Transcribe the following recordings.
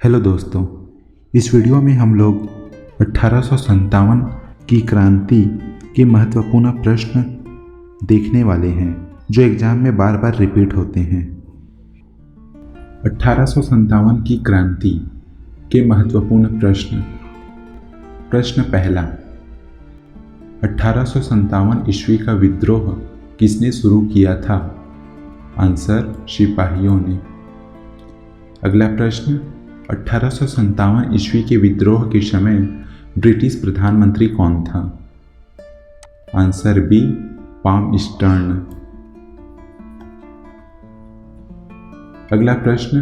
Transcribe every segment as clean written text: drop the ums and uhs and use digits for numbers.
Hello दोस्तों, इस video में हम लोग 1857 की क्रांति के महत्वपूर्ण प्रश्न देखने वाले हैं जो एग्जाम में बार बार रिपीट होते हैं। 1857 की क्रांति के महत्वपूर्ण प्रश्न पहला, 1857 ईस्वी का विद्रोह किसने शुरू किया था? आंसर, सिपाहियों ने। अगला प्रश्न, 1857 ईस्वी के विद्रोह के समय ब्रिटिश प्रधानमंत्री कौन था? Answer B, Palmerston. अगला प्रश्न,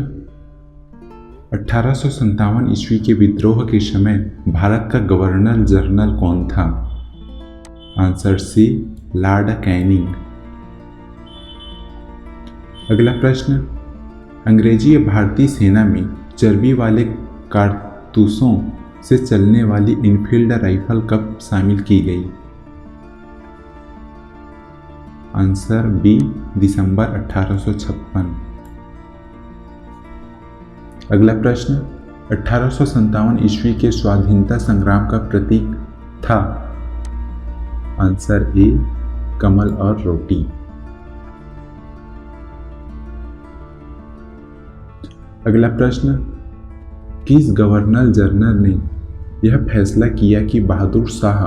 1857 ईस्वी के विद्रोह के समय भारत का गवर्नर जनरल कौन था? Answer C, lord Canning. अगला प्रश्न, अंग्रेजी भारतीय सेना में चर्बी वाले कारतूसों से चलने वाली इनफील्ड राइफल कब शामिल की गई? आंसर बी, दिसंबर 1856। अगला प्रश्न, 1857 ईस्वी के स्वाधीनता संग्राम का प्रतीक था? आंसर ए, कमल और रोटी। अगला प्रश्न, किस गवर्नर जनरल ने यह फैसला किया कि बहादुर शाह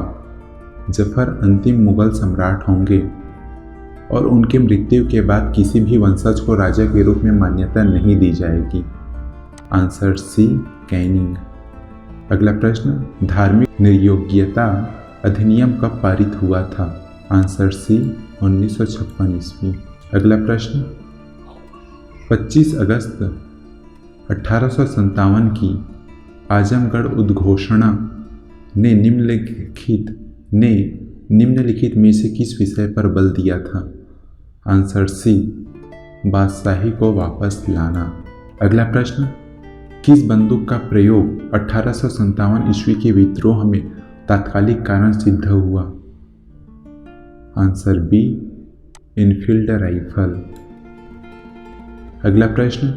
जफर अंतिम मुगल सम्राट होंगे और उनके मृत्यु के बाद किसी भी वंशज को राजा के रूप में मान्यता नहीं दी जाएगी? Answer C, Canning. अगला प्रश्न, धार्मिक निर्योग्यता अधिनियम कब पारित हुआ था? आंसर सी, 1956 ईस्वी। अगला प्रश्न, 25 अगस्त 1857 की आजमगढ़ उद्घोषणा ने निम्नलिखित में से किस विषय पर बल दिया था? आंसर सी, बादशाही को वापस लाना। अगला प्रश्न, किस बंदूक का प्रयोग 1857 ईस्वी के विद्रोह में तात्कालिक कारण सिद्ध हुआ? Answer B, Enfield rifle. अगला प्रश्न,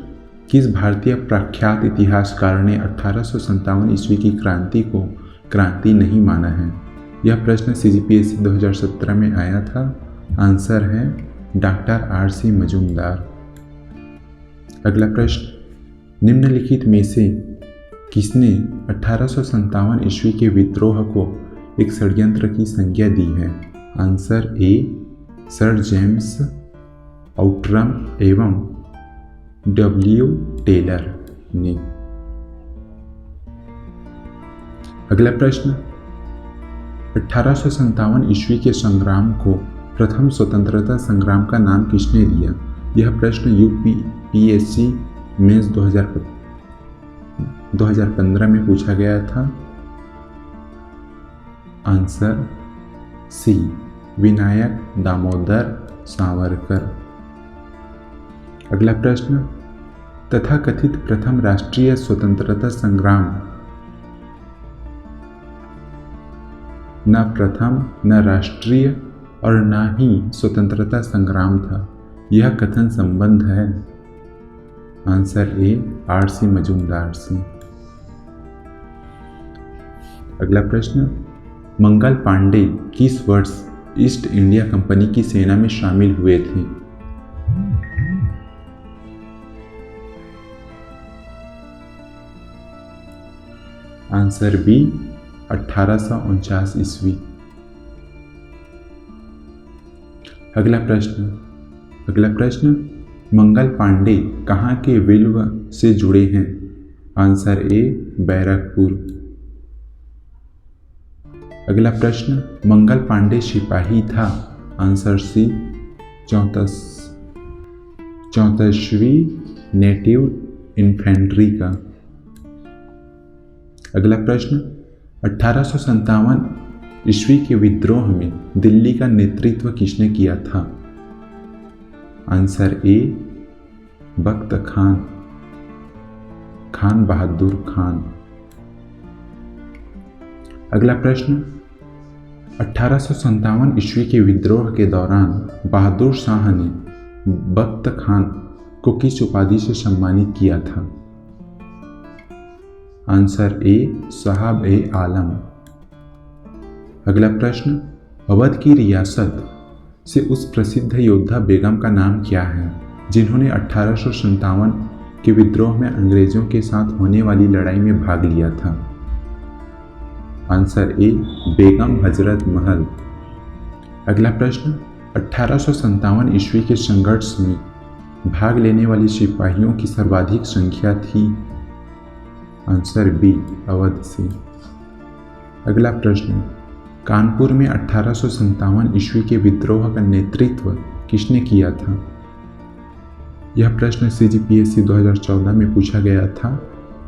किस भारतीय प्रख्यात इतिहासकार ने 1857 ईस्वी की क्रांति को क्रांति नहीं माना है? यह प्रश्न CGPSC 2017 में आया था। आंसर है डॉक्टर RC मजूमदार। अगला प्रश्न, निम्नलिखित में से किसने 1857 ईस्वी के विद्रोह को एक षड्यंत्र की संज्ञा दी है? Answer A, sir James Outram एवं W. टेलर ने। अगला प्रश्न, 1857 ईस्वी के संग्राम को प्रथम स्वतंत्रता संग्राम का नाम किसने दिया? यह प्रश्न UPSC मेंस 2015 में पूछा गया था। Answer C, Vinayak Damodar Savarkar. अगला प्रश्न, तथाकथित प्रथम राष्ट्रीय स्वतंत्रता संग्राम न प्रथम, न राष्ट्रीय और न ही स्वतंत्रता संग्राम था। यह कथन संबंध है? आंसर ए, RC मजूमदार से। अगला प्रश्न, मंगल पांडे किस वर्ष ईस्ट इंडिया कंपनी की सेना में शामिल हुए थे? आंसर बी, 1849 ईस्वी। अगला प्रश्न, मंगल पांडे कहाँ के विल्व से जुड़े हैं? Answer A, Barrackpore. अगला प्रश्न, मंगल पांडे सिपाही था? आंसर सी, 34वीं नेटिव इन्फेंट्री का। अगला प्रश्न, 1857 ईस्वी के विद्रोह में दिल्ली का नेतृत्व किसने किया था? आंसर ए, बख्त खान बहादुर खान। अगला प्रश्न, 1857 ईस्वी के विद्रोह के दौरान बहादुर शाह ने बख्त खान को किस उपाधि से सम्मानित किया था? आंसर ए साहब ए आलम। अगला प्रश्न, अवध की रियासत से उस प्रसिद्ध योद्धा बेगम का नाम क्या है जिन्होंने 1857 के विद्रोह में अंग्रेजों के साथ होने वाली लड़ाई में भाग लिया था? आंसर ए बेगम हजरत महल। अगला प्रश्न, 1857 ईस्वी के संघर्ष में भाग लेने वाले सिपाहियों की सर्वाधिक संख्या थी? आंसर बी अवध से। अगला प्रश्न, कानपुर में 1857 ईस्वी के विद्रोह का नेतृत्व किसने किया था? यह प्रश्न CGPSC 2014 में पूछा गया था।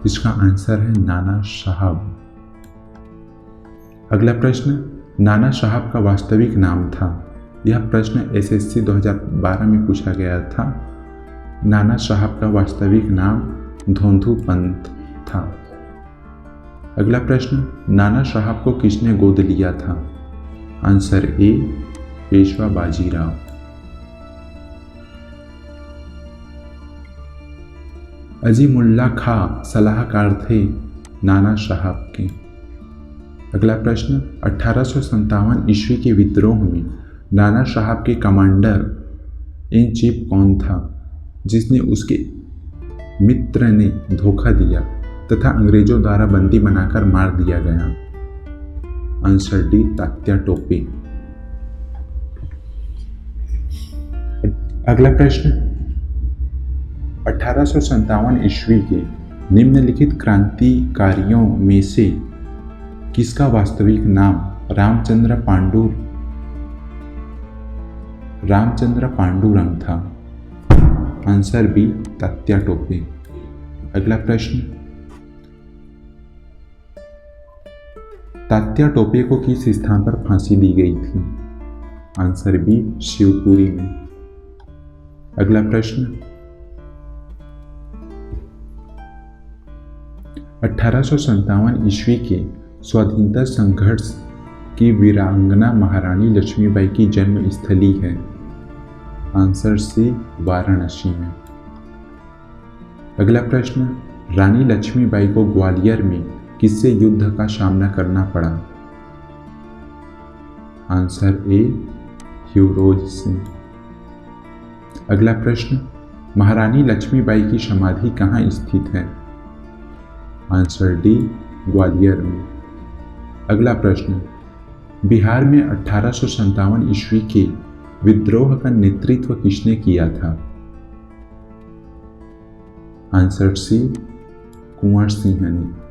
इसका आंसर है नाना साहब। अगला प्रश्न, नाना साहब का वास्तविक नाम था? यह प्रश्न SSC 2012 में पूछा गया था। नाना साहब का वास्तविक नाम धोंधू पंत था। अगला प्रश्न, नाना साहब को किसने गोद लिया था? Answer A Peshwa Bajirao. अजीमुल्ला खां सलाहकार थे नाना साहब के। अगला प्रश्न, 1857 ईस्वी के विद्रोह में नाना साहब के कमांडर इन चीफ कौन था जिसने उसके मित्र ने धोखा दिया तथा अंग्रेजों द्वारा बंदी बनाकर मार दिया गया? Answer D Tatya Tope. अगला प्रश्न, 1857 ईस्वी के निम्नलिखित क्रांतिकारियों में से किसका वास्तविक नाम रामचंद्र पांडुरंग था? Answer B Tatya Tope. अगला प्रश्न, तात्या टोपे को किस स्थान पर फांसी दी गई थी? आंसर बी शिवपुरी में। अगला प्रश्न, 1857 ईस्वी के स्वाधीनता संघर्ष की वीरांगना महारानी लक्ष्मीबाई की जन्म स्थली है? आंसर सी वाराणसी में। अगला प्रश्न, रानी लक्ष्मीबाई को ग्वालियर में किससे युद्ध का सामना करना पड़ा? आंसर ए ह्यूरोज से। अगला प्रश्न, महारानी लक्ष्मीबाई की समाधि कहाँ स्थित है? आंसर डी ग्वालियर में। अगला प्रश्न, बिहार में 1857 ईस्वी के विद्रोह का नेतृत्व किसने किया था? आंसर सी कुंवर सिंह ने।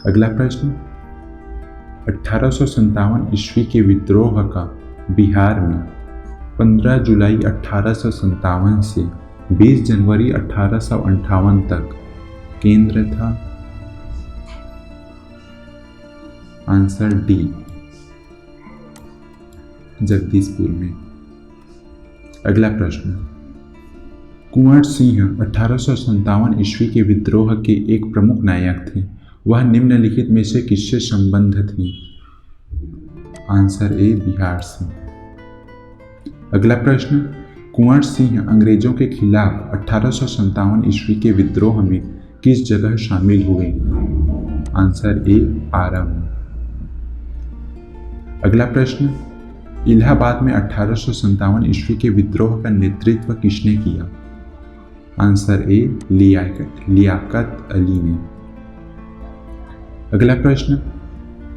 अगला प्रश्न, 1857 ईस्वी के विद्रोह का बिहार में 15 जुलाई 1857 से 20 जनवरी 1858 तक केंद्र था? आंसर डी जगदीशपुर में। अगला प्रश्न, कुंवर सिंह 1857 ईस्वी के विद्रोह के एक प्रमुख नायक थे। वह निम्नलिखित में से किससे संबंध थे? आंसर ए बिहार से। अगला प्रश्न, कुंवर सिंह अंग्रेजों के खिलाफ 1857 ईस्वी के विद्रोह में किस जगह शामिल हुए? आंसर ए आरा में। अगला प्रश्न, इलाहाबाद में 1857 ईस्वी के विद्रोह का नेतृत्व किसने किया? आंसर ए लियाकत अली ने। अगला प्रश्न,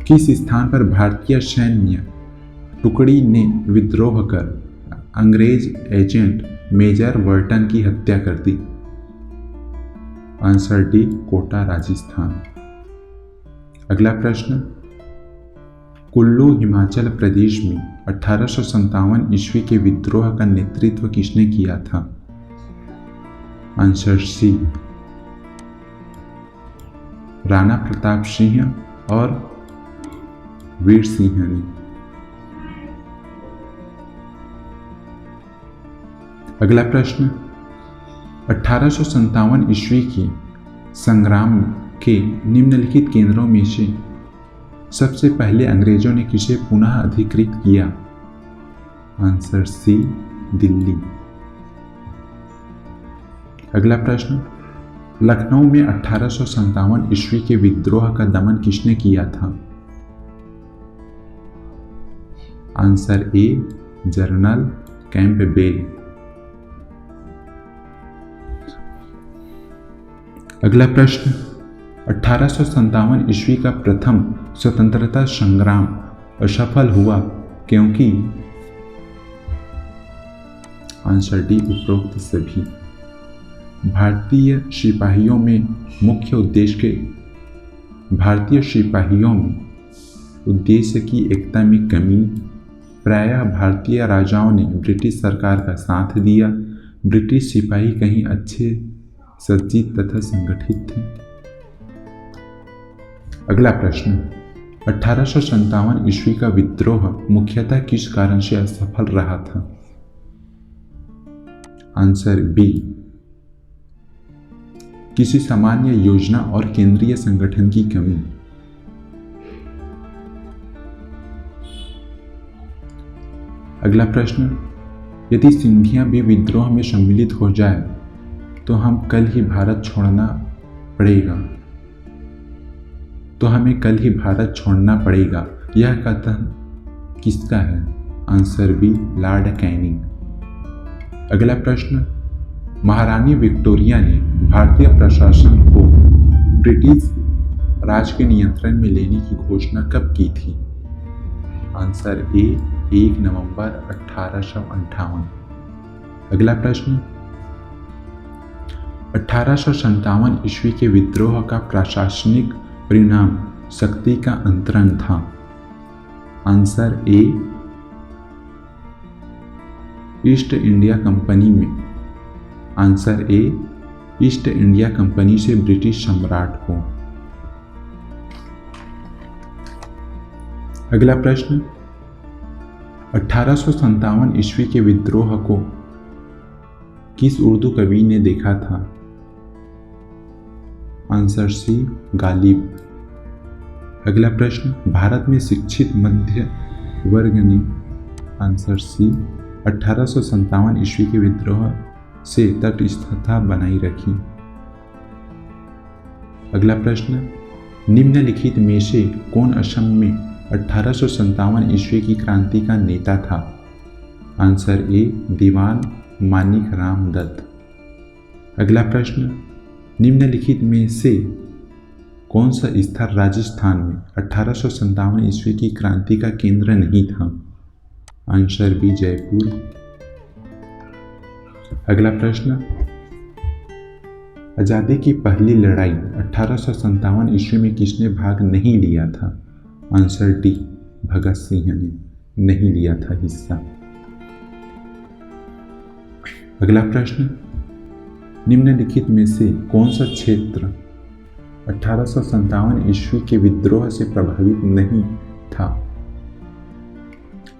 किस स्थान पर भारतीय सैन्य टुकड़ी ने विद्रोह कर अंग्रेज एजेंट मेजर वर्टन की हत्या कर दी? Answer D Kota Rajasthan. अगला प्रश्न, कुल्लू हिमाचल प्रदेश में 1857 ईस्वी के विद्रोह का नेतृत्व किसने किया था? आंसर सी राणा प्रताप सिंह और वीर सिंह ने। अगला प्रश्न, 1857 ईस्वी के संग्राम के निम्नलिखित केंद्रों में से सबसे पहले अंग्रेजों ने किसे पुनः अधिकृत किया? Answer C Delhi. अगला प्रश्न, लखनऊ में 1857 ईस्वी के विद्रोह का दमन किसने किया था? Answer a general Campbell. अगला प्रश्न, 1857 ईस्वी का प्रथम स्वतंत्रता संग्राम असफल हुआ क्योंकि? आंसर डी उपरोक्त सभी। भारतीय सिपाहियों में उद्देश्य की एकता में कमी। प्रायः भारतीय राजाओं ने ब्रिटिश सरकार का साथ दिया। ब्रिटिश सिपाही कहीं अच्छे सज्जित तथा संगठित थे। अगला प्रश्न, 1857 ईस्वी का विद्रोह मुख्यतः किस कारण से असफल रहा था? आंसर बी किसी सामान्य योजना और केंद्रीय संगठन की कमी। अगला प्रश्न, यदि सिंधिया भी विद्रोह में सम्मिलित हो जाए तो हमें कल ही भारत छोड़ना पड़ेगा। यह कथन किसका है? Answer B lord Canning. अगला प्रश्न, महारानी विक्टोरिया ने भारतीय प्रशासन को ब्रिटिश राज के नियंत्रण में लेने की घोषणा कब की थी? आंसर ए 1 नवंबर 1858। अगला प्रश्न, 1857 ईस्वी के विद्रोह का प्रशासनिक परिणाम शक्ति का अंतरण था। Answer A East India Company में। Answer A East India Company से ब्रिटिश सम्राट को। अगला प्रश्न, 1857 ईस्वी के विद्रोह को किस उर्दू कवि ने देखा था? Answer C Ghalib. अगला प्रश्न, भारत में शिक्षित मध्य वर्ग ने। आंसर सी 1857 ईस्वी के विद्रोह से तटस्थता बनाई रखी। अगला प्रश्न, निम्नलिखित में से कौन असम में 1857 ईस्वी की क्रांति का नेता था? आंसर ए दीवान मानिक राम दत्त। अगला प्रश्न, निम्नलिखित में से कौन सा स्थल राजस्थान में 1857 ईस्वी की क्रांति का केंद्र नहीं था? Answer B Jaipur. अगला प्रश्न, आजादी की पहली लड़ाई 1857 ईस्वी में किसने भाग नहीं लिया था? आंसर डी भगत सिंह ने नहीं लिया था हिस्सा। अगला प्रश्न, निम्नलिखित में से कौन सा क्षेत्र 1857 ईस्वी के विद्रोह से प्रभावित नहीं था?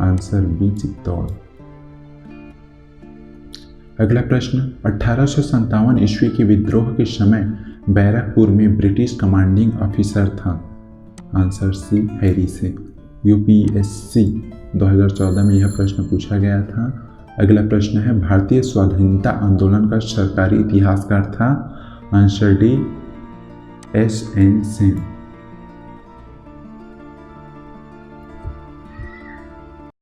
Answer B Chittor. अगला प्रश्न, 1857 ईस्वी के विद्रोह के समय बैरकपुर में ब्रिटिश कमांडिंग ऑफिसर था। आंसर सी हैरी से। यूपीएससी 2014 में यह प्रश्न पूछा गया था। अगला प्रश्न है, भारतीय स्वाधीनता आंदोलन का सरकारी इतिहासकार था? Answer D S N Sen.